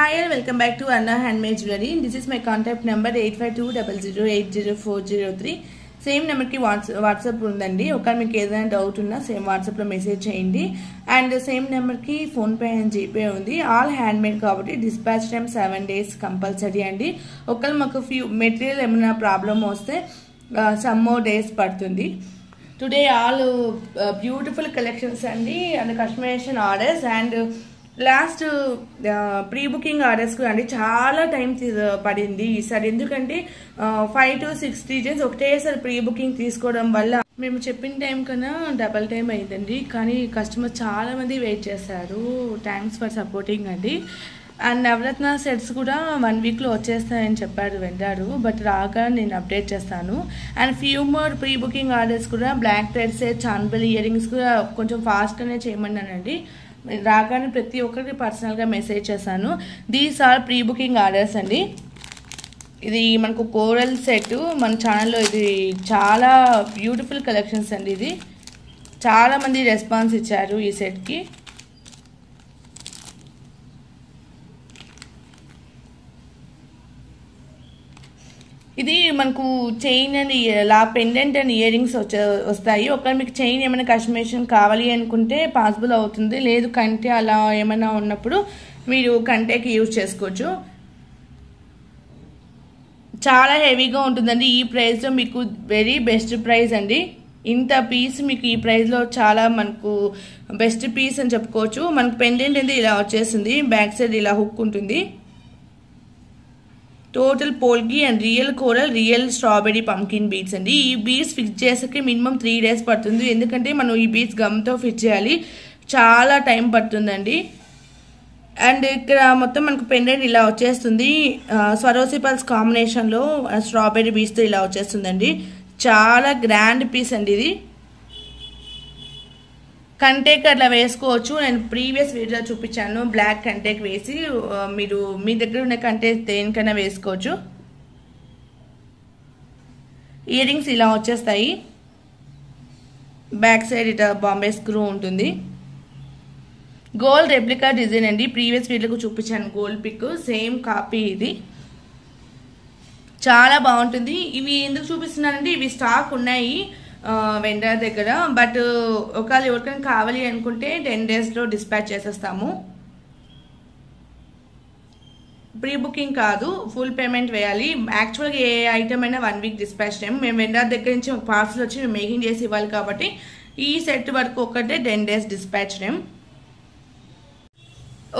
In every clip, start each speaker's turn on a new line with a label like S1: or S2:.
S1: Hi and welcome back to Anna Handmade Jewelry. This is my contact number 8520080403. Same నెంబర్కి WhatsApp ఉందండి. ఒకవేళ మీకు ఏదైనా డౌట్ ఉన్నా సేమ్ వాట్సాప్లో మెసేజ్ చేయండి. అండ్ సేమ్ నెంబర్కి ఫోన్పే అండ్ జీపే ఉంది. ఆల్ హ్యాండ్మేడ్ కాబట్టి డిస్పాచ్ టైం 7 days కంపల్సరీ అండి. ఒకవేళ మాకు మెటీరియల్ ఏమైనా ప్రాబ్లమ్ వస్తే సమ్ మోర్ డేస్ పడుతుంది. టుడే ఆల్ బ్యూటిఫుల్ కలెక్షన్స్ అండి and customization orders and last pre booking ఆర్డర్స్కి అండి చాలా టైం పడింది ఈసారి. ఎందుకంటే 5 to 6 days ఒకటేసారి ప్రీ బుకింగ్ తీసుకోవడం వల్ల మేము చెప్పిన టైం కన్నా డబల్ టైం అయిందండి. కానీ కస్టమర్ చాలా మంది వెయిట్ చేశారు. థ్యాంక్స్ ఫర్ సపోర్టింగ్ అండి. అండ్ నవరత్న సెట్స్ కూడా 1 weekలో వచ్చేస్తాయని చెప్పారు వెండారు. బట్ రాగా నేను అప్డేట్ చేస్తాను. And few more pre booking orders కూడా black thread set chandbali earrings కూడా కొంచెం ఫాస్ట్గానే చేయమన్నానండి. రాగానే ప్రతి ఒక్కరికి పర్సనల్గా మెసేజ్ చేశాను. These are pre booking orders అండి. ఇది మనకు కోరల్ సెట్ మన ఛానల్లో ఇది చాలా బ్యూటిఫుల్ కలెక్షన్స్ అండి. ఇది చాలా మంది రెస్పాన్స్ ఇచ్చారు ఈ సెట్కి. ఇది మనకు chain and pendant and earrings వస్తాయి. ఒకవేళ మీకు చైన్ ఏమైనా కస్టమైజేషన్ కావాలి అనుకుంటే పాసిబుల్ అవుతుంది. లేదు కంటే అలా ఏమైనా ఉన్నప్పుడు మీరు కంటేకి యూజ్ చేసుకోవచ్చు. చాలా హెవీగా ఉంటుందండి. ఈ ప్రైస్లో మీకు వెరీ బెస్ట్ ప్రైస్ అండి. ఇంత పీస్ మీకు ఈ ప్రైస్లో చాలా మనకు బెస్ట్ పీస్ అని చెప్పుకోవచ్చు. మనకు పెండెంట్ అనేది ఇలా వచ్చేస్తుంది. బ్యాక్ సైడ్ ఇలా హుక్ ఉంటుంది. Total polki and real coral real strawberry pumpkin beads అండి. ఈ బీడ్స్ ఫిక్స్ చేసేకి మినిమం 3 days పడుతుంది. ఎందుకంటే మనం ఈ బీడ్స్ గమ్తో ఫిక్స్ చేయాలి. చాలా టైం పడుతుందండి. అండ్ ఇక్కడ మొత్తం మనకు పెండెంట్ ఇలా వచ్చేస్తుంది. స్వరోసి పల్స్ కాంబినేషన్లో స్ట్రాబెరీ బీడ్స్తో ఇలా వచ్చేస్తుందండి. చాలా గ్రాండ్ పీస్ అండి ఇది. కంటేక్ అట్లా వేసుకోవచ్చు. నేను ప్రీవియస్ వీడియో చూపించాను బ్లాక్ కంటేక్ వేసి. మీరు మీ దగ్గర ఉన్న కంటేక్ దేనికైనా వేసుకోవచ్చు. ఇయర్ రింగ్స్ ఇలా వచ్చేస్తాయి. బ్యాక్ సైడ్ ఇట్లా బాంబే స్క్రూ ఉంటుంది. గోల్డ్ రెప్లికా డిజైన్ అండి. ప్రీవియస్ వీడియోకు చూపించాను గోల్డ్ పిక్, సేమ్ కాపీ ఇది. చాలా బాగుంటుంది. ఇవి ఎందుకు చూపిస్తున్నానంటే ఇవి స్టాక్ ఉన్నాయి వెండర్ దగ్గర. బట్ ఒకవేళ ఎవరికైనా కావాలి అనుకుంటే 10 daysలో డిస్పాచ్ చేసేస్తాము. ప్రీ బుకింగ్ కాదు, ఫుల్ పేమెంట్ వేయాలి. యాక్చువల్గా ఏ ఐటమ్ అయినా 1 week డిస్పాచ్ టైం. మేము వెండర్ దగ్గర నుంచి ఒక పార్సల్ వచ్చి మేము మేకింగ్ చేసి ఇవ్వాలి కాబట్టి ఈ సెట్ వరకు ఒకటే 10 days డిస్పాచ్ టైం.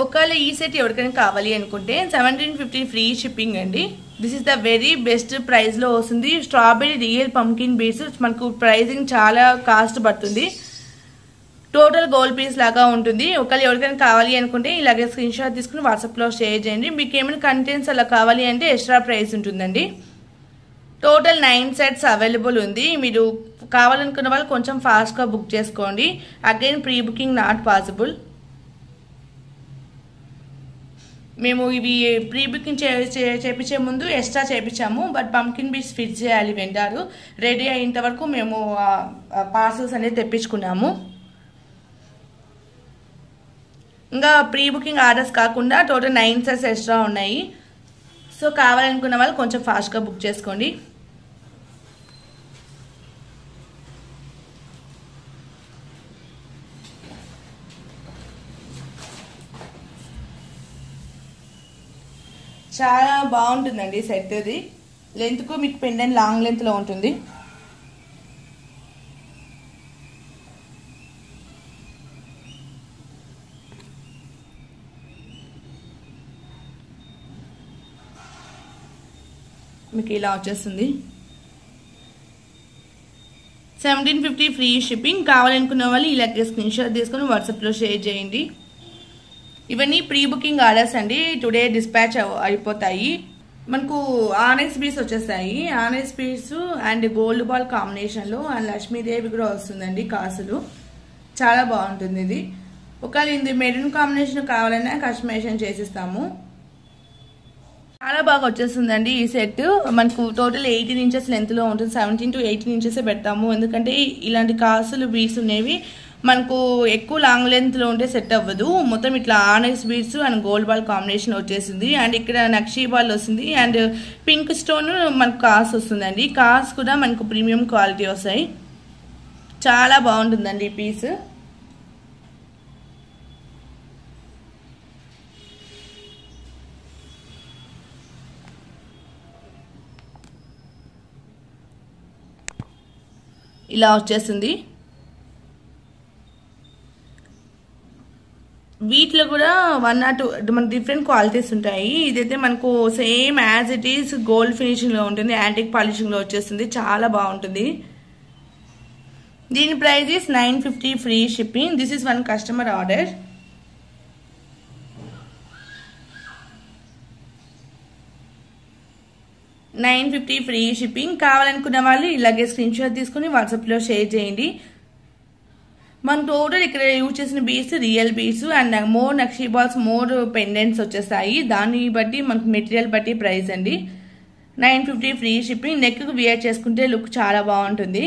S1: ఒకవేళ ఈ సెట్ ఎవరికైనా కావాలి అనుకుంటే 1750 ఫ్రీ షిప్పింగ్ అండి. This is the very best ప్రైస్లో వస్తుంది. స్ట్రాబెరీ రియల్ పంకిన్ బీడ్స్ మనకు ప్రైజింగ్ చాలా కాస్ట్ పడుతుంది. టోటల్ గోల్డ్ పీస్ లాగా ఉంటుంది. ఒకవేళ ఎవరికైనా కావాలి అనుకుంటే ఇలాగే స్క్రీన్ షాట్ తీసుకుని వాట్సాప్లో షేర్ చేయండి. మీకు ఏమైనా కంటెంట్స్ అలా కావాలి అంటే ఎక్స్ట్రా ప్రైస్ ఉంటుందండి. టోటల్ 9 sets అవైలబుల్ ఉంది. మీరు కావాలనుకున్న వాళ్ళు కొంచెం ఫాస్ట్గా బుక్ చేసుకోండి. Again pre booking not possible. మేము ఇవి ప్రీ బుకింగ్ చేయించే ముందు ఎక్స్ట్రా చేయించాము. బట్ పంకిన్ బీడ్స్ ఫిట్ చేయాలి వెండారు. రెడీ అయ్యేంత వరకు మేము పార్సల్స్ అనేది తెప్పించుకున్నాము. ఇంకా ప్రీ బుకింగ్ ఆర్డర్స్ కాకుండా టోటల్ 9 sets ఎక్స్ట్రా ఉన్నాయి. సో కావాలనుకున్న వాళ్ళు కొంచెం ఫాస్ట్గా బుక్ చేసుకోండి. చాలా బాగుంటుందండి సెట్. ఇది లెంత్కు మీకు పెండెంట్ లాంగ్ లెంత్లో ఉంటుంది. మీకు ఇలా వచ్చేస్తుంది. 1750 ఫ్రీ షిప్పింగ్. కావాలనుకున్న వాళ్ళు ఇలాగే స్క్రీన్ షాట్ తీసుకొని వాట్సాప్లో షేర్ చేయండి. ఇవన్నీ ప్రీ బుకింగ్ ఆర్డర్స్ అండి. టుడే డిస్పాచ్ అయిపోతాయి. మనకు ఆనెక్స్ బీడ్స్ వచ్చేస్తాయి. ఆనెక్స్ బీడ్స్ అండ్ గోల్డ్ బాల్ కాంబినేషన్లో అండ్ లక్ష్మీదేవి కూడా వస్తుందండి కాసులు. చాలా బాగుంటుంది ఇది. ఒకవేళ ఇది మెరూన్ కాంబినేషన్ కావాలన్నా కస్టమైజేషన్ చేసిస్తాము. చాలా బాగా వచ్చేస్తుందండి ఈ సెట్. మనకు టోటల్ 18 inches లెంత్లో ఉంటుంది. 17 to 18 inches పెడతాము. ఎందుకంటే ఇలాంటి కాసులు బీడ్స్ ఉన్నవి మనకు ఎక్కువ లాంగ్ లెంత్లో ఉంటే సెట్ అవ్వదు. మొత్తం ఇట్లా ఆనెక్స్ beads and gold ball combination వచ్చేసింది. అండ్ ఇక్కడ నక్షీ బాల్ వస్తుంది అండ్ పింక్ స్టోన్ మనకు కాస్ వస్తుందండి. కాస్ కూడా మనకు ప్రీమియం క్వాలిటీ వస్తాయి. చాలా బాగుంటుందండి ఈ పీస్. ఇలా వచ్చేస్తుంది. వీటిలో కూడా 1 or 2 మన డిఫరెంట్ క్వాలిటీస్ ఉంటాయి. ఇదైతే మనకు same as it is gold ఫినిషింగ్లో ఉంటుంది, యాంటిక్ పాలిషింగ్లో వచ్చేస్తుంది. చాలా బాగుంటుంది. దీని price is 950 free shipping. This is one customer order. $950 free shipping. కావాలనుకున్న వాళ్ళు ఇలాగే స్క్రీన్ షాట్ తీసుకుని వాట్సాప్లో షేర్ చేయండి. మన టోటల్ ఇక్కడ యూజ్ చేసిన beads real beads and more nakshi balls, more pendants వచ్చేస్తాయి. దాన్ని బట్టి మనకు మెటీరియల్ బట్టి ప్రైస్ అండి. 950 ఫ్రీ షిప్పింగ్. నెక్కు వియర్ చేసుకుంటే లుక్ చాలా బాగుంటుంది.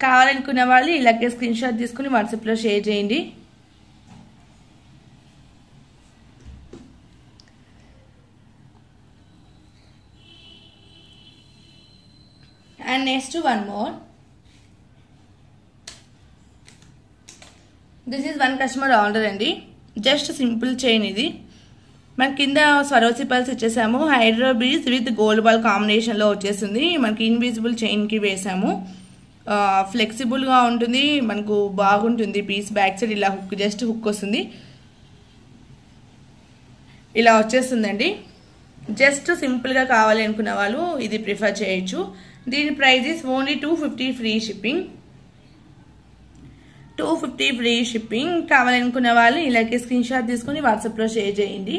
S1: కావాలనుకున్న వాళ్ళు ఇలాగే స్క్రీన్ షాట్ తీసుకుని వాట్సాప్లో షేర్ చేయండి. And next one more. This is one customer order అండి. జస్ట్ సింపుల్ చైన్ ఇది. మనకి కింద స్వరోసి పల్స్ ఇచ్చేసాము. Hydro beads with gold ball కాంబినేషన్లో వచ్చేసింది. మనకి ఇన్విజిబుల్ చైన్కి వేసాము. ఫ్లెక్సిబుల్గా ఉంటుంది, మనకు బాగుంటుంది పీస్. బ్యాక్ సైడ్ ఇలా హుక్, జస్ట్ హుక్ వస్తుంది. ఇలా వచ్చేస్తుందండి. జస్ట్ సింపుల్గా కావాలి అనుకున్న వాళ్ళు ఇది ప్రిఫర్ చేయొచ్చు. దీని price is only 250 free shipping. 250 free shipping. కావాలనుకున్న వాళ్ళు ఇలాగే స్క్రీన్ షాట్ తీసుకుని వాట్సాప్లో షేర్ చేయండి.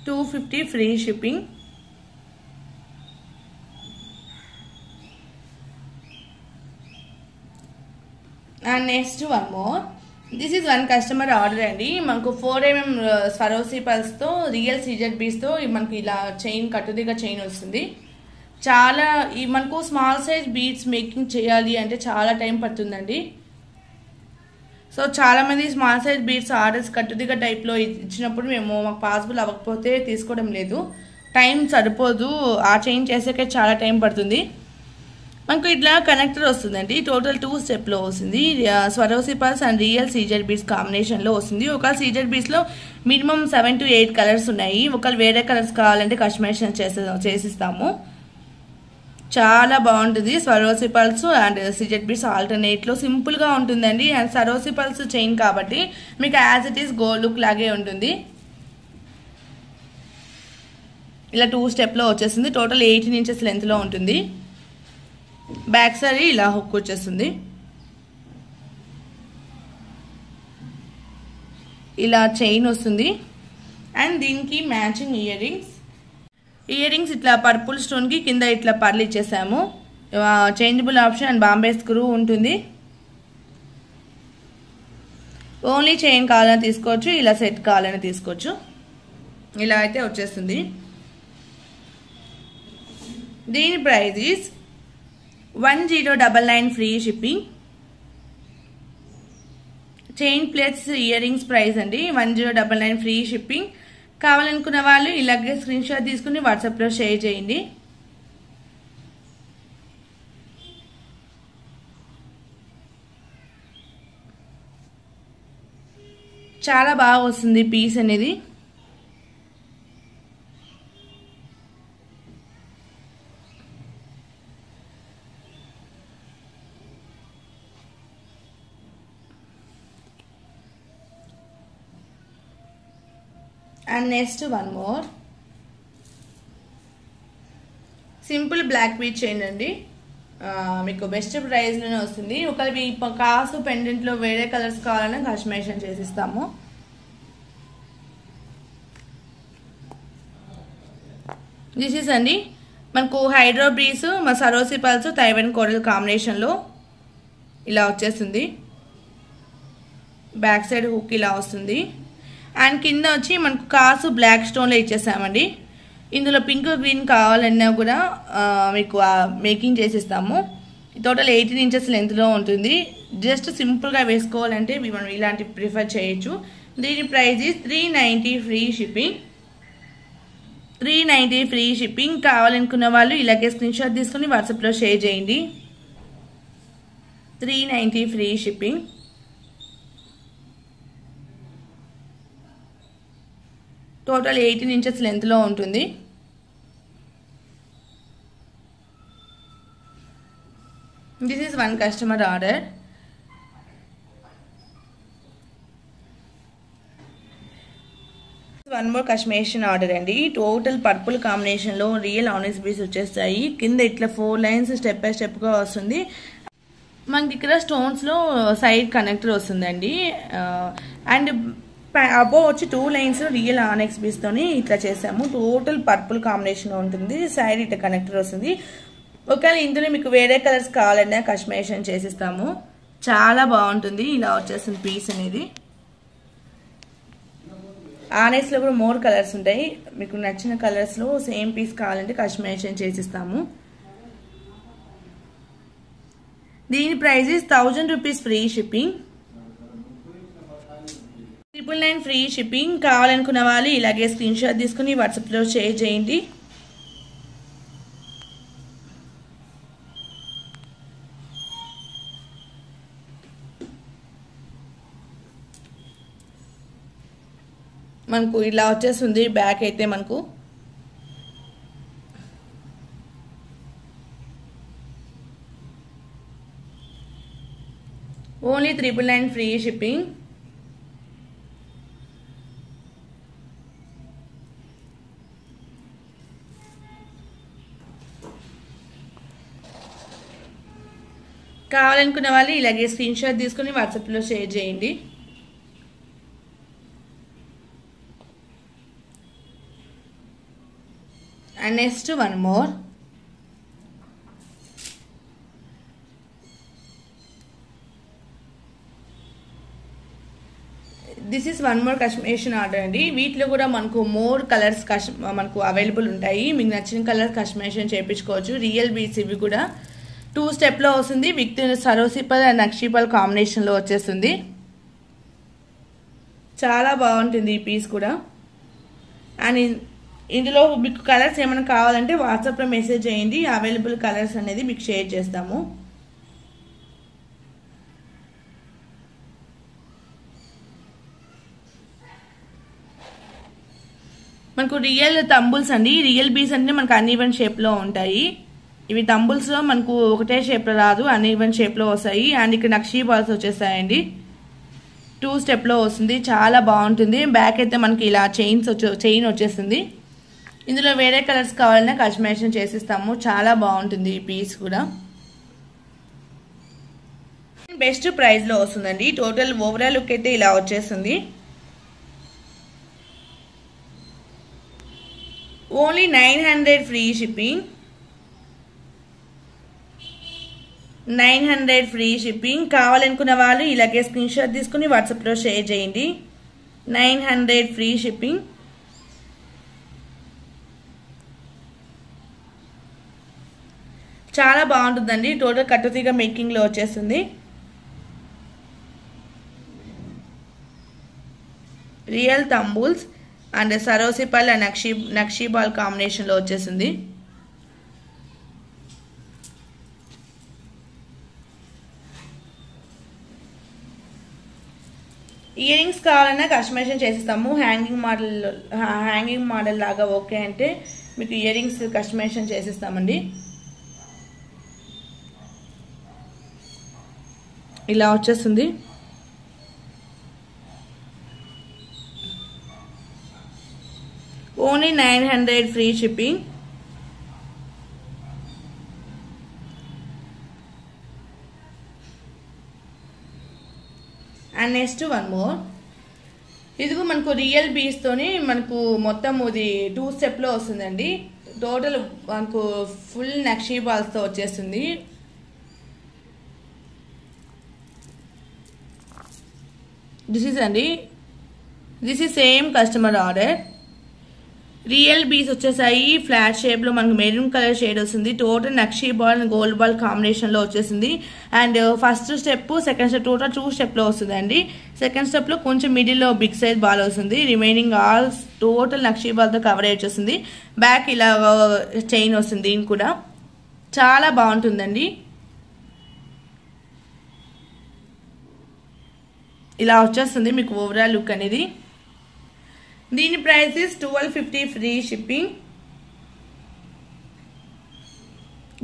S1: 250 free shipping. And next one more. This is one customer order అండి. మనకు 4mm స్వరోసి పల్స్తో రియల్ సీజెడ్ బీడ్స్తో మనకి ఇలా చైన్, కట్టుదిగా చైన్ వస్తుంది. చాలా మనకు స్మాల్ సైజ్ బీడ్స్ మేకింగ్ చేయాలి అంటే చాలా టైం పడుతుందండి. సో చాలామంది స్మాల్ సైజ్ బీడ్స్ ఆర్డర్స్ కట్టుదిగా టైప్లో ఇచ్చినప్పుడు మేము మాకు పాసిబుల్ అవ్వకపోతే తీసుకోవడం లేదు. టైం సరిపోదు, ఆ చైన్ చేసాకే చాలా టైం పడుతుంది. మనకు ఇట్లా కనెక్టర్ వస్తుందండి. టోటల్ 2 స్టెప్లో వస్తుంది. Swarovski pearls and real CZ beads కాంబినేషన్లో వస్తుంది. ఒక సీజెడ్ బీడ్స్లో మినిమం 7 to 8 కలర్స్ ఉన్నాయి. ఒకవేళ వేరే కలర్స్ కావాలంటే కస్టమైజేషన్ చేసిస్తాము. చాలా బాగుంటుంది. Swarovski pearls and CZ beads ఆల్టర్నేట్లో సింపుల్గా ఉంటుందండి. అండ్ స్వరోసి పల్స్ చైన్ కాబట్టి మీకు as it is gold look లాగే ఉంటుంది. ఇలా 2 స్టెప్లో వచ్చేసింది. టోటల్ 18 inches లెంత్లో ఉంటుంది. బ్యాక్ సైడ్ ఇలా హుక్ వచ్చేస్తుంది. ఇలా చైన్ వస్తుంది. అండ్ దీనికి మ్యాచింగ్ ఇయర్ రింగ్స్ ఇట్లా పర్పుల్ స్టోన్కి కింద ఇట్లా పర్లు ఇచ్చేసాము. Changeable option and Bombay screw ఉంటుంది. ఓన్లీ చైన్ కావాలని తీసుకోవచ్చు, ఇలా సెట్ కావాలని తీసుకోవచ్చు. ఇలా అయితే వచ్చేస్తుంది. దీని price is 1099 free shipping. Chain plus ear rings price అండి 1099 ఫ్రీ షిప్పింగ్. కావాలనుకున్న వాళ్ళు ఇలాగే స్క్రీన్ షాట్ తీసుకుని వాట్సాప్లో షేర్ చేయండి. చాలా బాగా వస్తుంది పీస్ అనేది. And next one more. Simple black bead chain అండి. మీకు బెస్ట్ ప్రైస్లోనే వస్తుంది. ఒకవేళ మీ కాసు పెండెంట్లో వేరే కలర్స్ కావాలన్నా కస్టమైజేషన్ చేసిస్తాము. దిస్ ఈస్ అండి మనకు హైడ్రో బ్రీస్, మా సరోసి పల్స్, తైవాన్ కోరల్ కాంబినేషన్లో ఇలా వచ్చేస్తుంది. బ్యాక్ సైడ్ హుక్ ఇలా వస్తుంది. అండ్ కింద వచ్చి మనకు కాసు బ్లాక్ స్టోన్లో ఇచ్చేసామండి. ఇందులో పింక్ గ్రీన్ కావాలన్నా కూడా మీకు మేకింగ్ చేసిస్తాము. టోటల్ 18 ఇంచెస్ లెంత్లో ఉంటుంది. జస్ట్ సింపుల్గా వేసుకోవాలంటే మనం ఇలాంటి ప్రిఫర్ చేయొచ్చు. దీని price is 390 free shipping. 390 free shipping. కావాలనుకున్న వాళ్ళు ఇలాగే స్క్రీన్ షాట్ తీసుకుని వాట్సాప్లో షేర్ చేయండి. 390 ఫ్రీ షిప్పింగ్. టోటల్ 18 ఇంచెస్ లెంత్లో ఉంటుంది. This is one customer order. One more customization order అండి. టోటల్ పర్పుల్ కాంబినేషన్లో రియల్ ఆనెస్ బీస్ వచ్చేస్తాయి. కింద ఇట్లా 4 లైన్స్ స్టెప్ బై స్టెప్గా వస్తుంది. మనకి ఇక్కడ స్టోన్స్లో సైడ్ కనెక్టర్ వస్తుందండి. అండ్ అబో వచ్చి 2 లైన్స్ రియల్ ఆనెక్స్ బీస్తోని ఇట్లా చేసాము. టోటల్ పర్పుల్ కాంబినేషన్లో ఉంటుంది. సైడ్ ఇట్లా కనెక్టర్ వస్తుంది. ఒకవేళ ఇందులో మీకు వేరే కలర్స్ కావాలన్నా కస్టమైజేషన్ చేసిస్తాము. చాలా బాగుంటుంది. ఇలా వచ్చేస్తుంది పీస్ అనేది. ఆనెక్స్లో కూడా మోర్ కలర్స్ ఉంటాయి. మీకు నచ్చిన కలర్స్లో సేమ్ పీస్ కావాలంటే కస్టమైజేషన్ చేసిస్తాము. దీని price is 1000 rupees free shipping. 999 free shipping. కావాలనుకున్న వాళ్ళు ఇలాగే స్క్రీన్ షాట్ తీసుకుని వాట్సాప్లో షేర్ చేయండి. మనకు ఇలా వచ్చేస్తుంది బ్యాక్ అయితే. మనకు ఓన్లీ 999 ఫ్రీ షిప్పింగ్. కావాలనుకున్న వాళ్ళు ఇలాగే స్క్రీన్ షాట్ తీసుకుని వాట్సాప్లో షేర్ చేయండి. And next one more. This is one more customization order అండి. వీటిలో కూడా మనకు మోర్ కలర్స్ మనకు అవైలబుల్ ఉంటాయి. మీకు నచ్చిన కలర్ కస్టమైజేషన్ చేయించుకోవచ్చు. రియల్ బీట్స్ ఇవి కూడా 2 స్టెప్లో వస్తుంది. విత్ సరోసిపల్ అండ్ నక్షీపల్ కాంబినేషన్లో వచ్చేస్తుంది. చాలా బాగుంటుంది ఈ పీస్ కూడా. అండ్ ఇందులో మీకు కలర్స్ ఏమైనా కావాలంటే వాట్సాప్లో మెసేజ్ చేయండి. అవైలబుల్ కలర్స్ అనేది మీకు షేర్ చేస్తాము. మనకు రియల్ తంబుల్స్ అండి. రియల్ బీస్ అంటే మనకు అన్ఈవెన్ షేప్లో ఉంటాయి. ఇవి తంబుల్స్లో మనకు ఒకటే షేప్లో రాదు, అన్ఈవెన్ షేప్లో వస్తాయి. అండ్ ఇక్కడ నక్షీ బాల్స్ వచ్చేస్తాయండి. 2 స్టెప్లో వస్తుంది. చాలా బాగుంటుంది. బ్యాక్ అయితే మనకి ఇలా చైన్ వచ్చేస్తుంది. ఇందులో వేరే కలర్స్ కావాలన్నా కస్టమైజేషన్ చేసిస్తాము. చాలా బాగుంటుంది ఈ పీస్ కూడా. బెస్ట్ ప్రైస్లో వస్తుందండి. టోటల్ ఓవరాల్ లుక్ అయితే ఇలా వచ్చేస్తుంది. Only 900 free shipping. 900 free shipping. కావాలనుకున్న వాళ్ళు ఇలాగే స్క్రీన్ షాట్ తీసుకుని వాట్సాప్లో షేర్ చేయండి. 900 ఫ్రీ షిప్పింగ్. చాలా బాగుంటుందండి. టోటల్ కట్టుతీగ మేకింగ్లో వచ్చేస్తుంది. రియల్ తంబుల్స్ అండ్ సరోసిపల్ అండ్ నక్షీబాల్ కాంబినేషన్లో వచ్చేసింది. ఇయర్ రింగ్స్ కావాలన్నా కస్టమైజేషన్ చేసిస్తాము. హ్యాంగింగ్ మోడల్ లాగా ఓకే అంటే మీకు ఇయర్ రింగ్స్ కస్టమైజేషన్ చేసిస్తామండి. ఇలా వచ్చేస్తుంది. Only 900 free shipping. And next one more. ఇదిగో మనకు రియల్ బీస్ తోని మనకు మొత్తం ఇది 2 స్టెప్లో వస్తుందండి. టోటల్ మనకు ఫుల్ నక్షీ బాల్స్ తో వచ్చేస్తుంది. దిస్ ఈస్ అండి, this is same customer order. Real బీస్ వచ్చేసాయి ఫ్లాట్ షేప్ లో, మనకు మెరూన్ కలర్ షేడ్ వస్తుంది. Total nakshi ball and gold ball combination లో వచ్చేసింది. And first step, second step total 2 step లో వస్తుంది అండి. సెకండ్ స్టెప్ లో కొంచెం మిడిల్ లో బిగ్ సైజ్ బాల్ వస్తుంది. Remaining all total nakshi ball తో కవర్ అయ్యి వచ్చేస్తుంది. బ్యాక్ ఇలా చైన్ వస్తుంది. దీని కూడా చాలా బాగుంటుందండి. ఇలా వచ్చేస్తుంది మీకు ఓవరాల్ లుక్ అనేది. దీని price is 1250 free shipping.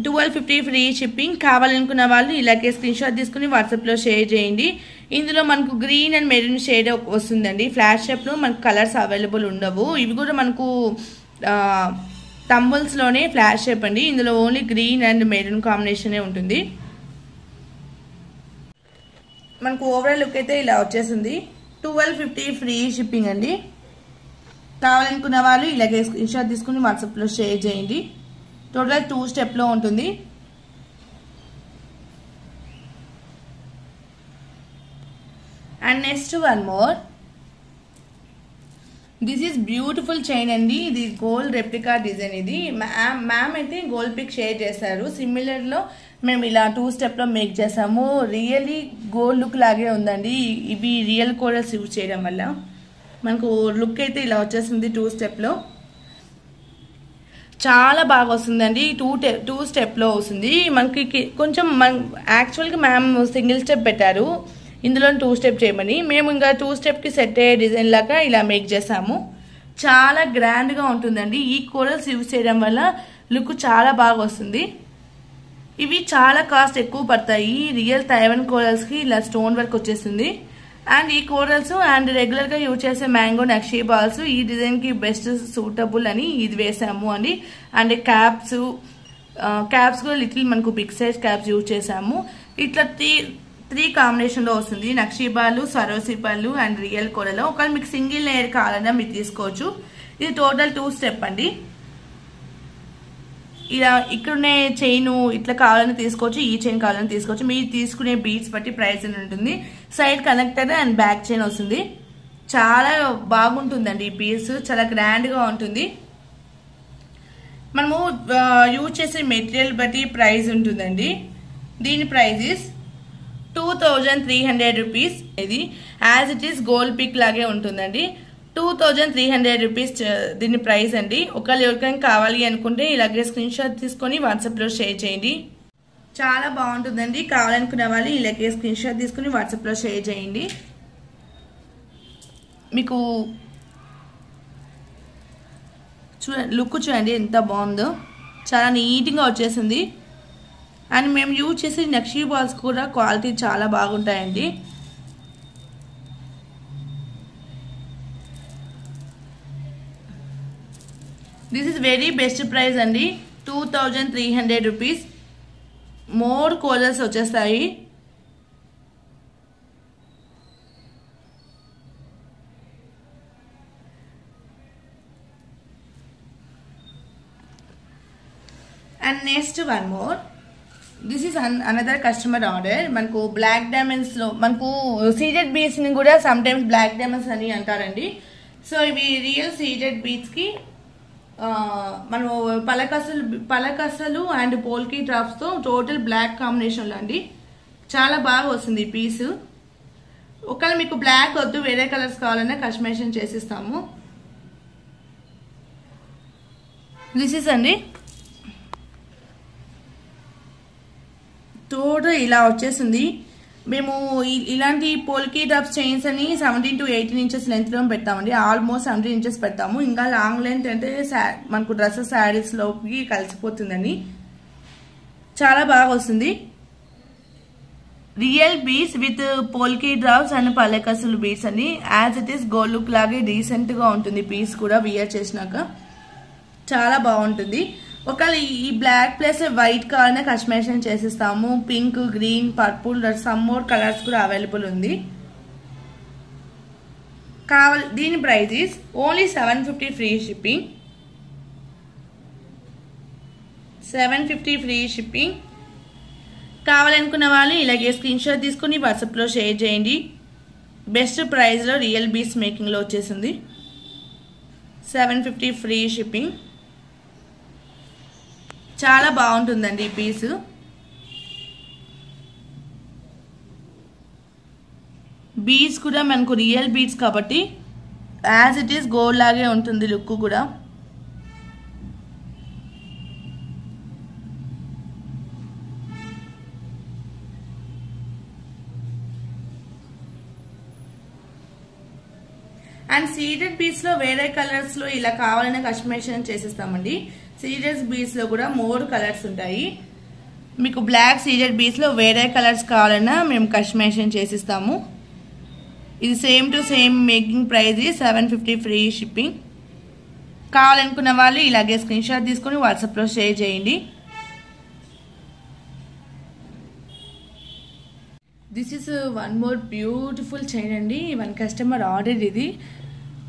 S1: 1250 free shipping. కావాలనుకున్న వాళ్ళు ఇలాగే స్క్రీన్ షాట్ తీసుకుని వాట్సాప్లో షేర్ చేయండి. ఇందులో మనకు గ్రీన్ అండ్ మెరూన్ షేడ్ వస్తుందండి. ఫ్లాట్ షేప్లో మనకు కలర్స్ అవైలబుల్ ఉండవు. ఇవి కూడా మనకు తంబుల్స్లోనే ఫ్లాట్ షేప్ అండి. ఇందులో ఓన్లీ గ్రీన్ అండ్ మెరూన్ కాంబినేషనే ఉంటుంది. మనకు ఓవరాల్ లుక్ అయితే ఇలా వచ్చేసింది. 1250 ఫ్రీ షిప్పింగ్ అండి. కావాలనుకున్న వాళ్ళు ఇలాగే స్క్రీన్ షాట్ తీసుకుని వాట్సాప్లో షేర్ చేయండి. టోటల్ 2 స్టెప్లో ఉంటుంది. And next one more. This is beautiful chain అండి. ఇది గోల్డ్ రెప్లికా డిజైన్. ఇది మ్యామ్ అయితే గోల్డ్ పిక్ షేర్ చేశారు. సిమిలర్లో మేము ఇలా 2 స్టెప్లో మేక్ చేసాము. రియల్లీ గోల్డ్ లుక్ లాగే ఉందండి. ఇవి రియల్ కోరల్స్ యూజ్ చేయడం వల్ల మనకు లుక్ అయితే ఇలా వచ్చేసింది. 2 స్టెప్లో చాలా బాగా వస్తుందండి. 2 స్టెప్లో వస్తుంది. మనకి కొంచెం యాక్చువల్గా మ్యామ్ సింగిల్ స్టెప్ పెట్టారు, ఇందులో 2 స్టెప్ చేయమని. మేము ఇంకా 2 స్టెప్కి సెట్ అయ్యే డిజైన్ లాగా ఇలా మేక్ చేసాము. చాలా గ్రాండ్గా ఉంటుందండి. ఈ కోరల్స్ యూజ్ చేయడం వల్ల లుక్ చాలా బాగా వస్తుంది. ఇవి చాలా కాస్ట్ ఎక్కువ పడతాయి. రియల్ తైవాన్ కోరల్స్కి ఇలా స్టోన్ వర్క్ వచ్చేస్తుంది. అండ్ ఈ కోరల్స్ అండ్ రెగ్యులర్గా యూజ్ చేసే మ్యాంగో నక్షీ బాల్స్ ఈ డిజైన్కి బెస్ట్ సూటబుల్ అని ఇది వేసాము అండి. అండ్ క్యాప్స్ కూడా లిటిల్ మనకు బిగ్ సైజ్ క్యాప్స్ యూజ్ చేసాము. ఇట్లా 3 కాంబినేషన్లో వస్తుంది. నక్షీ బాలు, సరోసి పళ్ళు అండ్ రియల్ కోరలో. ఒకవేళ మీకు సింగిల్ లేయర్ కావాలన్నా మీరు తీసుకోవచ్చు. ఇది టోటల్ 2 స్టెప్ అండి. ఇలా ఇక్కడనే చైన్ ఇట్లా కావాలని తీసుకోవచ్చు, ఈ చైన్ కావాలని తీసుకోవచ్చు. మీరు తీసుకునే బీట్స్ బట్టి ప్రైస్ అని ఉంటుంది. Side connector and back chain వస్తుంది. చాలా బాగుంటుందండి. ఈ పీస్ చాలా గ్రాండ్గా ఉంటుంది. మనము యూజ్ చేసే మెటీరియల్ బట్టి ప్రైస్ ఉంటుందండి. దీని ప్రైస్ ఇస్ 2300 రూపీస్. ఇది as it is gold pic లాగే ఉంటుందండి. 2300 రూపీస్ దీని ప్రైస్ అండి. ఒకవేళ ఎవరికైనా కావాలి అనుకుంటే ఇలాగే స్క్రీన్ షాట్ తీసుకొని వాట్సాప్లో షేర్ చేయండి. చాలా బాగుంటుందండి. కావాలనుకున్న వాళ్ళు ఇలాగే స్క్రీన్ షాట్ తీసుకుని వాట్సాప్లో షేర్ చేయండి. మీకు లుక్ చూడండి ఎంత బాగుందో. చాలా నీట్గా వచ్చేసింది. అండ్ మేము యూజ్ చేసే నక్షీ బాల్స్ కూడా క్వాలిటీ చాలా బాగుంటాయండి. This is very best price అండి. 2300 రూపీస్. మోర్ కోరల్స్ వచ్చేస్తాయి. And next one more. This is another customer order. మనకు బ్లాక్ డైమండ్స్ లో మనకు సీడెడ్ బీడ్స్ ని కూడా సమ్ టైమ్స్ బ్లాక్ డైమండ్స్ అని అంటారండి. సో ఇవి రియల్ సీడెడ్ బీడ్స్ కి మనం పలకసలు అండ్ పోల్కీ డ్రాప్స్ తో టోటల్ బ్లాక్ కాంబినేషన్ లో అండి. చాలా బాగా వస్తుంది ఈ పీస్. ఒకవేళ మీకు బ్లాక్ వద్దు వేరే కలర్స్ కావాలన్నా కస్టమైజేషన్ చేసిస్తాము. దిస్ ఇస్ అండి టోటల్ ఇలా వచ్చేసింది. మేము ఇలాంటి పోల్కీ డ్రాప్స్ చైన్స్ అని 17 to 18 ఇంచెస్ లెంత్ లో పెడతామండి. ఆల్మోస్ట్ 17 ఇంచెస్ పెడతాము. ఇంకా లాంగ్ లెంత్ అంటే మనకు డ్రెస్సెస్ శారీస్ లోకి కలిసిపోతుందని చాలా బాగా వస్తుంది. Real beads with polki drops and పల్లెకసులు బీడ్స్ అని as it is gold look లాగే డీసెంట్ గా ఉంటుంది. పీస్ కూడా వియర్ చేసినాక చాలా బాగుంటుంది. ఒకవేళ ఈ బ్లాక్ ప్లస్ వైట్ కావాలన్నా కస్టమైజేషన్ చేసిస్తాము. Pink, green, purple some more colours కూడా అవైలబుల్ ఉంది. దీని price is only 750 free shipping. 750 free shipping. కావాలనుకున్న వాళ్ళు ఇలాగే స్క్రీన్ షాట్ తీసుకుని వాట్సాప్లో షేర్ చేయండి. బెస్ట్ ప్రైస్లో రియల్ బీడ్స్ మేకింగ్లో వచ్చేసింది. 750 ఫ్రీ షిప్పింగ్. చాలా బాగుంటుందండి ఈ పీస్. బీడ్స్ కూడా మనకు రియల్ బీడ్స్ కాబట్టి యాజ్ ఇట్ ఈస్ గోల్డ్ లాగే ఉంటుంది లుక్ కూడా. అండ్ సీడెడ్ బీడ్స్ లో వేరే కలర్స్ లో ఇలా కావాలన్నా కస్టమైజేషన్ చేసేస్తామండి. సీడెడ్ బీడ్స్ లో కూడా మోర్ కలర్స్ ఉంటాయి. మీకు బ్లాక్ సీడెడ్ బీడ్స్ లో వేరే కలర్స్ కావాలన్నా మేము కస్టమైజేషన్ చేసిస్తాము. ఇది same to same making price 750 free shipping. కావాలనుకున్న వాళ్ళు ఇలాగే స్క్రీన్ షాట్ తీసుకొని వాట్సాప్లో షేర్ చేయండి. This is one more beautiful chain అండి. One customer order. ఇది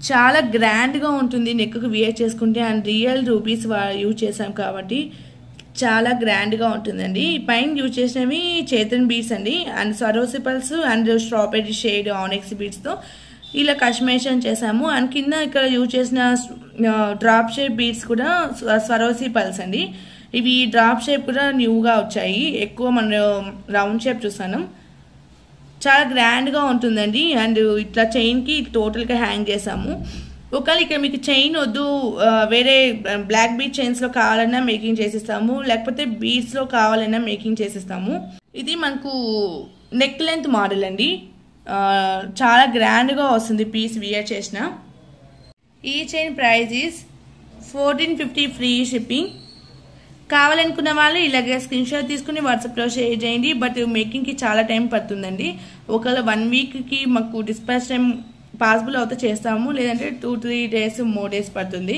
S1: చాలా గ్రాండ్గా ఉంటుంది నెక్కు వియర్ చేసుకుంటే. అండ్ రియల్ రూపీస్ యూజ్ చేసాం కాబట్టి చాలా గ్రాండ్గా ఉంటుందండి. పైన యూజ్ చేసినవి చేతన్ బీడ్స్ అండి. And Swarovski pearls and strawberry shade onyx బీడ్స్తో ఇలా కస్టమైజేషన్ చేసాము. అండ్ కింద ఇక్కడ యూజ్ చేసిన డ్రాప్ షేప్ బీడ్స్ కూడా స్వరోసి పల్స్ అండి. ఇవి డ్రాప్ షేప్ కూడా న్యూగా వచ్చాయి. ఎక్కువ మనం రౌండ్ షేప్ చూసాను. చాలా గ్రాండ్గా ఉంటుందండి. అండ్ ఇట్లా చైన్కి టోటల్గా హ్యాంగ్ చేసాము. ఒకవేళ ఇక్కడ మీకు చైన్ వద్దు, వేరే బ్లాక్ బీడ్ చైన్స్లో కావాలన్నా మేకింగ్ చేసిస్తాము, లేకపోతే బీడ్స్లో కావాలన్నా మేకింగ్ చేసిస్తాము. ఇది మనకు నెక్ లెంత్ మోడల్ అండి. చాలా గ్రాండ్గా వస్తుంది పీస్ వియర్ చేసిన. ఈ chain price is 1450 free shipping. కావాలనుకున్న వాళ్ళు ఇలాగే స్క్రీన్ షాట్ తీసుకుని వాట్సాప్లో షేర్ చేయండి. బట్ మేకింగ్కి చాలా టైం పడుతుందండి. ఒకవేళ 1 వీక్కి మాకు డిస్పాచ్ టైం పాసిబుల్ అవుతే చేస్తాము, లేదంటే 2-3 డేస్ 3 డేస్ పడుతుంది.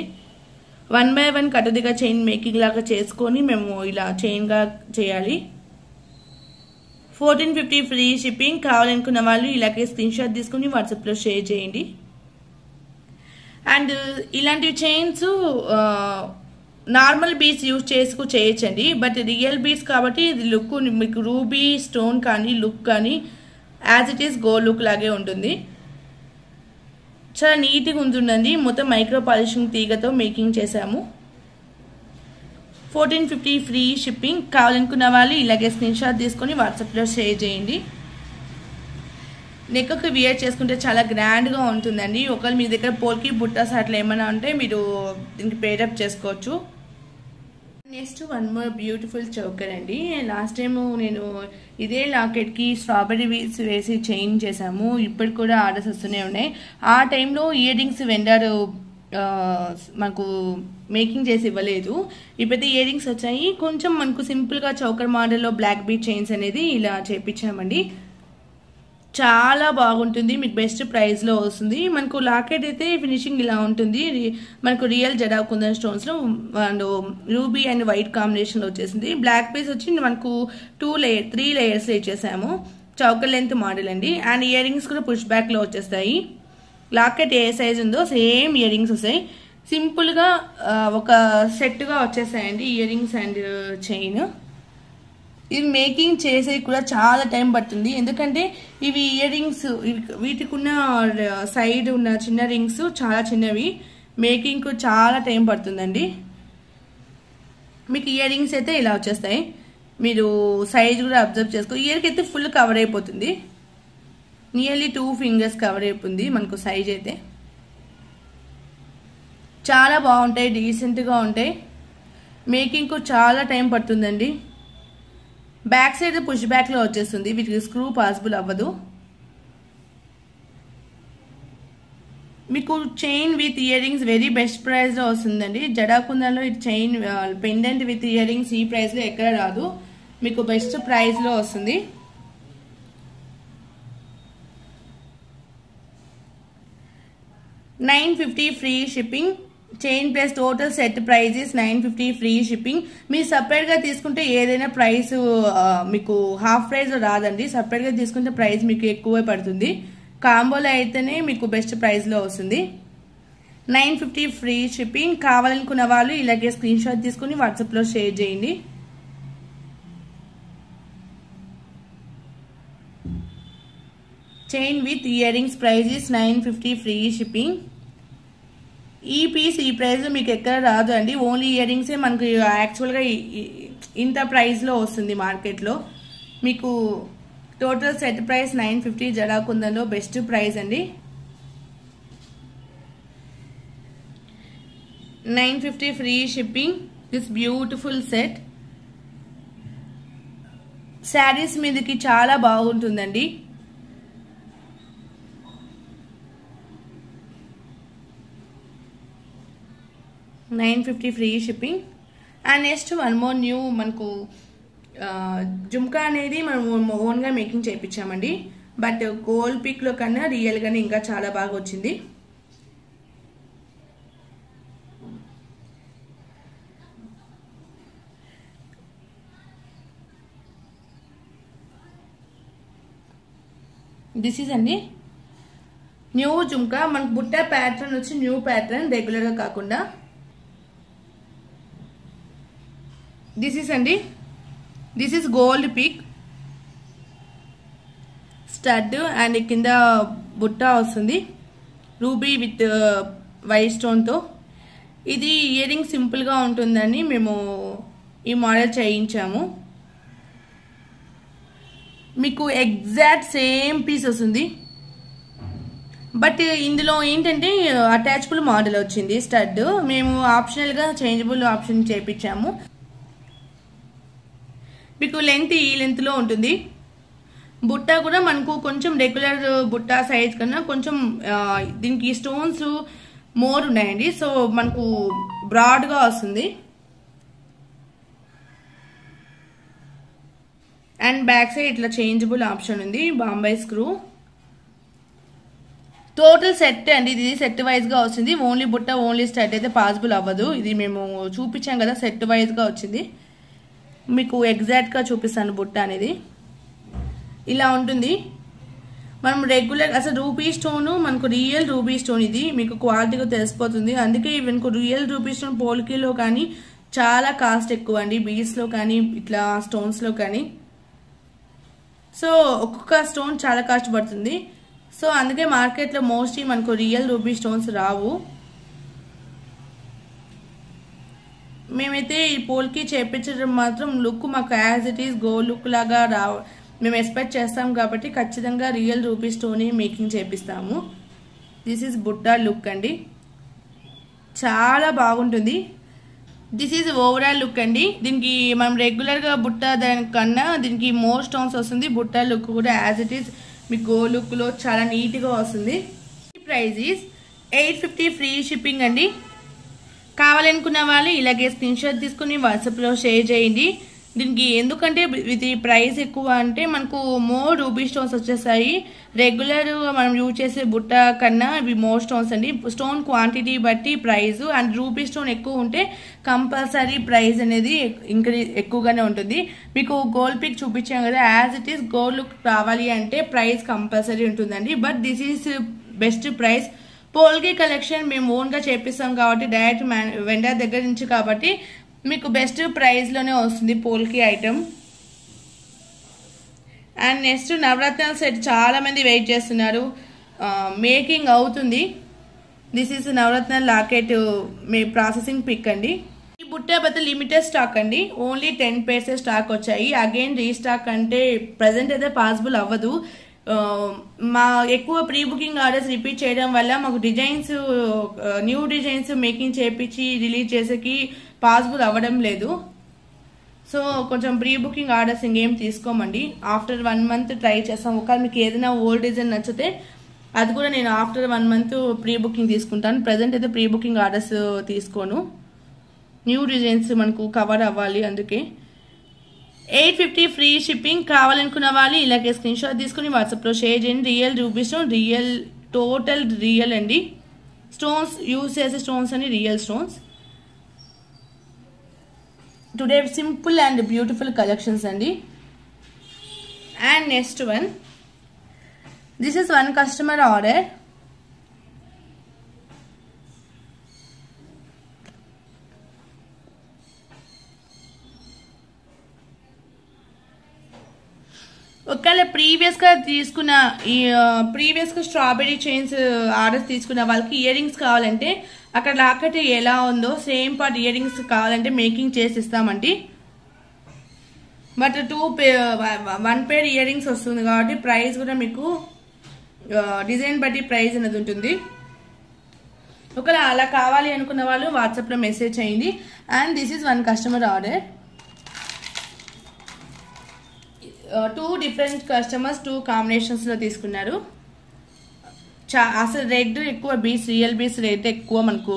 S1: 1 by 1 కట్టుదిగా చైన్ మేకింగ్ లాగా చేసుకొని మేము ఇలా చైన్గా చేయాలి. 1450 ఫ్రీ షిప్పింగ్. కావాలనుకున్న వాళ్ళు ఇలాగే స్క్రీన్ షాట్ తీసుకుని వాట్సాప్లో షేర్ చేయండి. అండ్ ఇలాంటివి చైన్స్ నార్మల్ బీడ్స్ యూజ్ చేయొచ్చండి. బట్ రియల్ బీడ్స్ కాబట్టి ఇది లుక్ మీకు రూబీ స్టోన్ కానీ లుక్ కానీ as it is gold look లాగే ఉంటుంది. చాలా నీట్గా ఉంటుందండి. మొత్తం మైక్రో పాలిషింగ్ తీగతో మేకింగ్ చేసాము. 1450 ఫ్రీ షిప్పింగ్. కావాలనుకున్న వాళ్ళు ఇలాగే స్క్రీన్ షాట్ తీసుకొని వాట్సాప్లో షేర్ చేయండి. నెక్కు వియర్ చేసుకుంటే చాలా గ్రాండ్గా ఉంటుందండి. ఒకవేళ మీ దగ్గర పోల్కి బుట్టాస్ అట్లా ఏమైనా ఉంటే మీరు దీనికి పేరప్ చేసుకోవచ్చు. Next one more beautiful choker అండి. లాస్ట్ టైము నేను ఇదే లాకెట్కి స్ట్రాబెర్రీ బీడ్స్ వేసి చైన్ చేసాము. ఇప్పటికి కూడా ఆర్డర్స్ వస్తూనే ఉన్నాయి. ఆ టైంలో ఇయర్ రింగ్స్ వెండర్ మనకు మేకింగ్ చేసి ఇవ్వలేదు. ఇప్పుడైతే ఇయర్ రింగ్స్ వచ్చాయి. కొంచెం మనకు సింపుల్గా చౌకర్ మోడల్లో బ్లాక్ బీడ్ చైన్స్ అనేది ఇలా చేపించామండి. చాలా బాగుంటుంది. మీకు బెస్ట్ ప్రైస్లో వస్తుంది. మనకు లాకెట్ అయితే ఫినిషింగ్ ఇలా ఉంటుంది. మనకు రియల్ జడా కుందన్ స్టోన్స్లో అండ్ రూబీ అండ్ వైట్ కాంబినేషన్లో వచ్చేసింది. బ్లాక్ పీస్ వచ్చి మనకు 3 లేయర్స్లో ఇచ్చేసాము. చౌకర్ లెంత్ మోడల్ అండి. అండ్ ఇయర్ రింగ్స్ కూడా పుష్ బ్యాక్లో వచ్చేస్తాయి. లాకెట్ ఏ సైజ్ ఉందో సేమ్ ఇయర్ రింగ్స్ వస్తాయి. సింపుల్గా ఒక సెట్గా వచ్చేసాయండి ఇయర్ రింగ్స్ అండ్ చైన్. ఇది మేకింగ్ చేసే కూడా చాలా టైం పడుతుంది. ఎందుకంటే ఇవి ఇయర్ రింగ్స్, వీటికి ఉన్న సైడ్ ఉన్న చిన్న రింగ్స్ చాలా చిన్నవి. మేకింగ్ చాలా టైం పడుతుందండి. మీకు ఇయర్ రింగ్స్ అయితే ఇలా వచ్చేస్తాయి. మీరు సైజ్ కూడా అబ్జర్వ్ చేసుకో. ఇయర్కి అయితే ఫుల్ కవర్ అయిపోతుంది. నియర్లీ 2 ఫింగర్స్ కవర్ అయిపోతుంది మనకు సైజ్ అయితే. చాలా బాగుంటాయి, డీసెంట్గా ఉంటాయి. మేకింగ్ చాలా టైం పడుతుందండి. బ్యాక్ సైడ్ పుష్ బ్యాక్లో వచ్చేస్తుంది. వీటికి స్క్రూ పాసిబుల్ అవ్వదు. మీకు chain with ear rings very best ప్రైస్లో వస్తుందండి. జడాకుందాలో ఈ chain pendant with ear rings ఈ ప్రైస్లో ఎక్కడ రాదు. మీకు బెస్ట్ ప్రైస్లో వస్తుంది. $950 free shipping. Chain plus total set price is $950 free shipping. మీరు సపరేట్గా తీసుకుంటే ఏదైనా ప్రైస్ మీకు హాఫ్ ప్రైస్లో రాదండి. సపరేట్గా తీసుకుంటే ప్రైస్ మీకు ఎక్కువే పడుతుంది. కాంబోలో అయితేనే మీకు బెస్ట్ ప్రైస్లో వస్తుంది. $950 ఫ్రీ షిప్పింగ్. కావాలనుకున్న వాళ్ళు ఇలాగే స్క్రీన్ షాట్ తీసుకుని వాట్సాప్లో షేర్ చేయండి. Chain with ear rings price is $950 free shipping. ఈ పీస్ ఈ ప్రైస్లో మీకు ఎక్కడ రాదు అండి. ఓన్లీ ఇయర్ రింగ్సే మనకు యాక్చువల్గా ఇంత ప్రైస్లో వస్తుంది మార్కెట్లో. మీకు టోటల్ సెట్ ప్రైస్ 950 జడా కుందన్లో బెస్ట్ ప్రైస్ అండి. 950 free shipping. This beautiful set saris మీదకి చాలా బాగుంటుందండి. $950 free shipping. And next one more new మనకు జుమ్కా అనేది మనం ఓన్గా మేకింగ్ చేయించామండి. బట్ గోల్డ్ పిక్లో కన్నా రియల్గానే ఇంకా చాలా బాగా వచ్చింది. దిస్ ఈజ్ అండి న్యూ జుమ్కా. మనకు బుట్ట ప్యాటర్న్ వచ్చి న్యూ ప్యాటర్న్, రెగ్యులర్గా కాకుండా. దిస్ ఈస్ అండి, this is gold pic stud and కింద బుట్ట వస్తుంది రూబీ విత్ వైట్ స్టోన్తో. ఇది ఇయర్ రింగ్ సింపుల్గా ఉంటుందని మేము ఈ మోడల్ చేయించాము. మీకు ఎగ్జాక్ట్ సేమ్ పీస్ వస్తుంది. బట్ ఇందులో ఏంటంటే అటాచబుల్ మోడల్ వచ్చింది స్టడ్. మేము ఆప్షనల్గా చేంజబుల్ ఆప్షన్ చేయించాము. మీకు లెంత్ ఈ లెంత్లో ఉంటుంది. బుట్ట కూడా మనకు కొంచెం రెగ్యులర్ బుట్ట సైజ్ కన్నా కొంచెం దీనికి స్టోన్స్ మోర్ ఉన్నాయండి. సో మనకు బ్రాడ్గా వస్తుంది. అండ్ బ్యాక్ సైడ్ ఇట్లా చేంజబుల్ ఆప్షన్ ఉంది, బాంబే స్క్రూ. టోటల్ సెట్ అండి, ఇది సెట్ వైజ్గా వస్తుంది. ఓన్లీ బుట్ట ఓన్లీ స్టడ్ అయితే పాసిబుల్ అవ్వదు. ఇది మేము చూపించాం కదా, సెట్ వైజ్గా వచ్చింది. మీకు ఎగ్జాక్ట్గా చూపిస్తాను. బుట్ట అనేది ఇలా ఉంటుంది. మనం రెగ్యులర్ అసలు రూబీ స్టోన్ మనకు రియల్ రూబీ స్టోన్, ఇది మీకు క్వాలిటీగా తెలిసిపోతుంది. అందుకే మనకు రియల్ రూబీ స్టోన్ పోల్కీలో కానీ చాలా కాస్ట్ ఎక్కువ అండి, బీడ్స్లో కానీ ఇట్లా స్టోన్స్లో కానీ. సో ఒక్కొక్క స్టోన్ చాలా కాస్ట్ పడుతుంది. సో అందుకే మార్కెట్లో మోస్ట్లీ మనకు రియల్ రూబీ స్టోన్స్ రావు. మేమైతే ఈ పోల్కి చేయించడం మాత్రం లుక్ మాకు as it is gold look లాగా మేము ఎక్స్పెక్ట్ చేస్తాం కాబట్టి ఖచ్చితంగా రియల్ రూబీ స్టోన్ మేకింగ్ చేపిస్తాము. దిస్ ఈజ్ బుట్ట లుక్ అండి, చాలా బాగుంటుంది. దిస్ ఈజ్ ఓవరాల్ లుక్ అండి. దీనికి మనం రెగ్యులర్గా బుట్ట దానికన్నా దీనికి మోర్ స్టోన్స్ వస్తుంది. బుట్ట లుక్ కూడా యాజ్ ఇట్ ఈస్ మీకు గోల్డ్ లుక్లో చాలా నీట్గా వస్తుంది. ప్రైస్ ఈజ్ 850 ఫ్రీ షిప్పింగ్ అండి. కావాలనుకున్న వాళ్ళు ఇలాగే స్క్రీన్ షాట్ తీసుకుని వాట్సాప్లో షేర్ చేయండి. దీనికి ఎందుకంటే ఇది ప్రైస్ ఎక్కువ అంటే మనకు మోర్ రూబీ స్టోన్స్ వచ్చేసాయి. రెగ్యులర్ మనం యూజ్ చేసే బుట్ట కన్నా ఇవి మోర్ స్టోన్స్ అండి. స్టోన్ క్వాంటిటీ బట్టి ప్రైస్, అండ్ రూబీ స్టోన్ ఎక్కువ ఉంటే కంపల్సరీ ప్రైస్ అనేది ఎక్కువగానే ఉంటుంది. మీకు గోల్డ్ పిక్ చూపించాం కదా, as it is gold look రావాలి అంటే ప్రైస్ కంపల్సరీ ఉంటుందండి. But this is best price. Polki collection మేము ఓన్గా చేపిస్తాం కాబట్టి డైరెక్ట్ వెండర్ దగ్గర నుంచి కాబట్టి మీకు బెస్ట్ ప్రైస్లోనే వస్తుంది పోల్కి ఐటమ్. అండ్ నెక్స్ట్ నవరత్నాల సెట్ చాలా మంది వెయిట్ చేస్తున్నారు, మేకింగ్ అవుతుంది. This is navratna locket processing pic అండి. ఈ బుట్ట బదులు లిమిటెడ్ స్టాక్ అండి, ఓన్లీ 10 pairs స్టాక్ వచ్చాయి. అగైన్ రీస్టాక్ అంటే ప్రజెంట్ అయితే పాసిబుల్ అవ్వదు. మా ఎక్కువ ప్రీ బుకింగ్ ఆర్డర్స్ రిపీట్ చేయడం వల్ల మాకు డిజైన్స్ న్యూ డిజైన్స్ మేకింగ్ చేపించి రిలీజ్ చేసేకి పాసిబుల్ అవ్వడం లేదు. సో కొంచెం ప్రీ బుకింగ్ ఆర్డర్స్ ఇంకేం తీసుకోమండి. ఆఫ్టర్ 1 month ట్రై చేస్తాం. ఒకవేళ మీకు ఏదైనా ఓల్డ్ డిజైన్ నచ్చితే అది కూడా నేను ఆఫ్టర్ 1 month ప్రీ బుకింగ్ తీసుకుంటాను. ప్రజెంట్ అయితే ప్రీ బుకింగ్ ఆర్డర్స్ తీసుకోను. న్యూ డిజైన్స్ మనకు కవర్ అవ్వాలి అందుకే. 850 ఫ్రీ షిప్పింగ్. కావాలనుకున్న వాళ్ళు ఇలాగే స్క్రీన్ షాట్ తీసుకుని వాట్సాప్లో షేర్ చేయండి. Real ruby stone, real total real అండి. స్టోన్స్ యూజ్ చేసే స్టోన్స్ అని real stones. Today simple and beautiful collections అండి. And next one, this is one customer order. ఒకవేళ ప్రీవియస్గా తీసుకున్న ఈ ప్రీవియస్గా స్ట్రాబెరీ చైన్స్ ఆర్డర్స్ తీసుకున్న వాళ్ళకి ఇయర్ రింగ్స్ కావాలంటే అక్కడ లాకెట్ ఎలా ఉందో సేమ్ పార్ట్ ఇయర్ రింగ్స్ కావాలంటే మేకింగ్ చేసి ఇస్తామండి. బట్ 1 పేర్ ఇయర్ రింగ్స్ వస్తుంది కాబట్టి ప్రైస్ కూడా మీకు డిజైన్ బట్టి ప్రైస్ అనేది ఉంటుంది. ఒకవేళ అలా కావాలి అనుకున్న వాళ్ళు వాట్సాప్లో మెసేజ్ చేయండి. And this is 1 customer order. 2 different customers 2 కాంబినేషన్స్లో తీసుకున్నారు. అసలు రెడ్ ఎక్కువ బీస్, రియల్ బీస్ రెడ్ ఎక్కువ మనకు,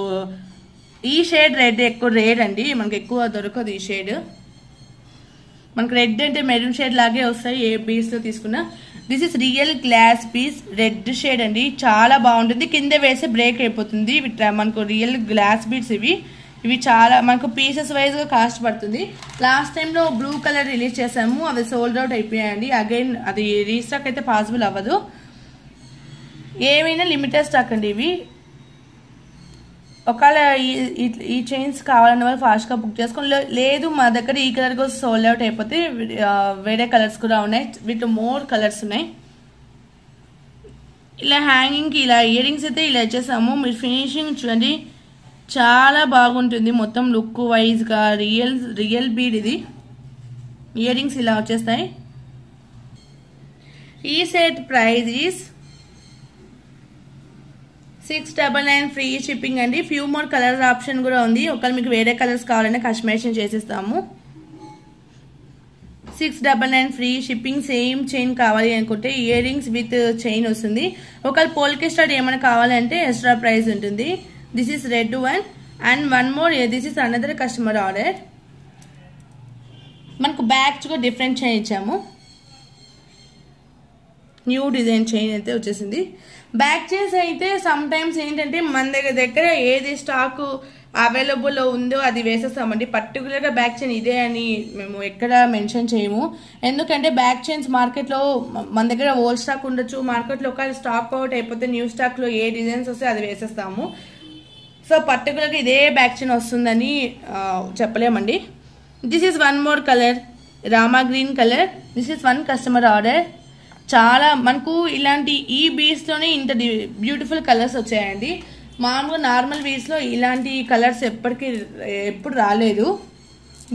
S1: ఈ షేడ్ రెడ్ ఎక్కువ రేర్ అండి, మనకు ఎక్కువ దొరకదు ఈ షేడ్. మనకు రెడ్ అంటే మెరూన్ షేడ్ లాగే వస్తాయి ఏ బీస్లో తీసుకున్నా. This is real glass piece red shade అండి, చాలా బాగుంటుంది. కింద వేస్తే బ్రేక్ అయిపోతుంది. మనకు రియల్ గ్లాస్ బీడ్స్ ఇవి చాలా మనకు పీసెస్ వైజ్గా కాస్ట్ పడుతుంది. లాస్ట్ టైంలో బ్లూ కలర్ రిలీజ్ చేసాము, అవి సోల్డ్ అవుట్ అయిపోయాయండి. అగైన్ అది రీస్టాక్ అయితే పాసిబుల్ అవ్వదు. ఏమైనా లిమిటెడ్ స్టాక్ అండి ఇవి. ఒకవేళ ఈ చైన్స్ కావాలన్న వాళ్ళు ఫాస్ట్గా బుక్ చేసుకొని, లేదు మా దగ్గర ఈ కలర్ కోసం సోల్డ్ అవుట్ అయిపోతే వేరే కలర్స్ కూడా ఉన్నాయి, విత్ మోర్ కలర్స్ ఉన్నాయి. ఇలా హ్యాంగింగ్కి ఇలా ఇయర్ రింగ్స్ అయితే ఇలా వచ్చేసాము. మీరు ఫినిషింగ్ చూడండి, చాలా బాగుంటుంది. మొత్తం లుక్ వైజ్గా రియల్ బీడ్ ఇది. ఇయర్ రింగ్స్ ఇలా వచ్చేస్తాయి. ఈ set price is 699 free shipping అండి. ఫ్యూ మోర్ కలర్స్ ఆప్షన్ కూడా ఉంది. ఒకవేళ మీకు వేరే కలర్స్ కావాలంటే కస్టమైజేషన్ చేసిస్తాము. 699 ఫ్రీ షిప్పింగ్. సేమ్ చైన్ కావాలి అనుకుంటే ఇయర్ రింగ్స్ విత్ చైన్ వస్తుంది. ఒకవేళ పోల్కే స్టార్ట్ ఏమైనా కావాలంటే ఎక్స్ట్రా ప్రైస్ ఉంటుంది. This is red one and 1 more. This is another customer order. మనకు బ్యాగ్స్ కూడా డిఫరెంట్ చైన్ ఇచ్చాము. న్యూ డిజైన్ చైన్ అయితే వచ్చేసింది. బ్యాక్ చైన్స్ అయితే సమ్ టైమ్స్ ఏంటంటే మన దగ్గర ఏది స్టాక్ అవైలబుల్ ఉందో అది వేసేస్తామండి. పర్టికులర్గా బ్యాక్ చైన్ ఇదే అని మేము ఎక్కడ మెన్షన్ చేయము. ఎందుకంటే బ్యాక్ చైన్స్ మార్కెట్లో మన దగ్గర ఓల్డ్ స్టాక్ ఉండొచ్చు, మార్కెట్లో ఒక స్టాక్ అవుట్ అయిపోతే న్యూ స్టాక్లో ఏ డిజైన్స్ వస్తే అది వేసేస్తాము. సో పర్టికులర్గా ఇదే బ్యాక్ చైన్ వస్తుందని చెప్పలేమండి. This is 1 more colour, Rama green colour. This is 1 customer order. చాలా మనకు ఇలాంటి ఈ బీడ్స్లోనే ఇంత బ్యూటిఫుల్ కలర్స్ వచ్చాయండి. మామూలుగా నార్మల్ బీడ్స్లో ఇలాంటి కలర్స్ ఎప్పుడు రాలేదు.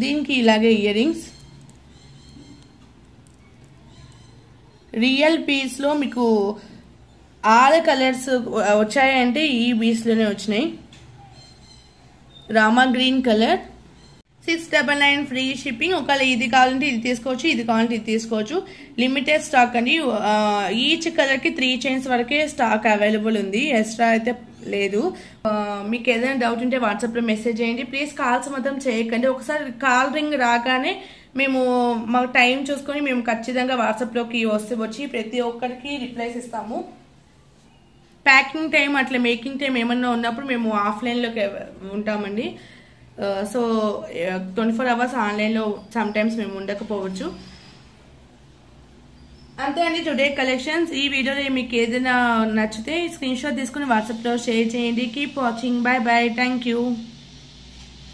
S1: దీనికి ఇలాగే ఇయర్ రింగ్స్ రియల్ పీస్లో మీకు 6 కలర్స్ వచ్చాయంటే ఈ బీడ్స్లోనే వచ్చినాయి. Rama green colour. 699 free shipping. ఒకవేళ ఇది కావాలంటే ఇది తీసుకోవచ్చు, ఇది కావాలంటే ఇది తీసుకోవచ్చు. లిమిటెడ్ స్టాక్ అండి. ఈచ్ కలర్కి 3 చైన్స్ వరకే స్టాక్ అవైలబుల్ ఉంది, ఎక్స్ట్రా అయితే లేదు. మీకు ఏదైనా డౌట్ ఉంటే వాట్సాప్లో మెసేజ్ చేయండి. ప్లీజ్ కాల్స్ మాత్రం చేయకండి. ఒకసారి కాల్ రింగ్ రాగానే మేము మా టైం చూసుకొని మేము ఖచ్చితంగా వాట్సాప్లోకి వచ్చి ప్రతి ఒక్కరికి రిప్లైస్ ఇస్తాము. ప్యాకింగ్ టైం అట్లా మేకింగ్ టైం ఏమన్నా ఉన్నప్పుడు మేము ఆఫ్లైన్లోకి ఉంటామండి. సో 24 అవర్స్ ఆన్లైన్లో సమ్ టైమ్స్ మేము ఉండకపోవచ్చు. అంతే అండి టుడే కలెక్షన్స్. ఈ వీడియోలో మీకు ఏదైనా నచ్చితే స్క్రీన్ షాట్ తీసుకుని వాట్సాప్లో షేర్ చేయండి. Keep watching. By by. Thank you.